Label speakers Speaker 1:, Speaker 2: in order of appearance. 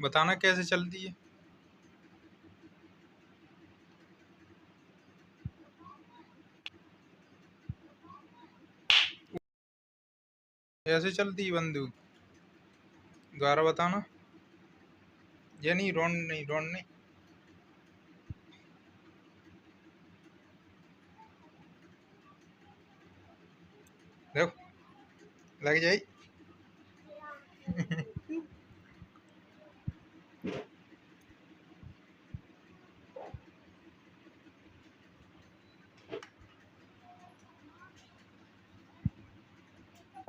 Speaker 1: बताना कैसे चलती है। ऐसे चलती है बंदूक? दोबारा बताना। ये नहीं, राउंड नहीं, राउंड नहीं। देखो, लग जाए।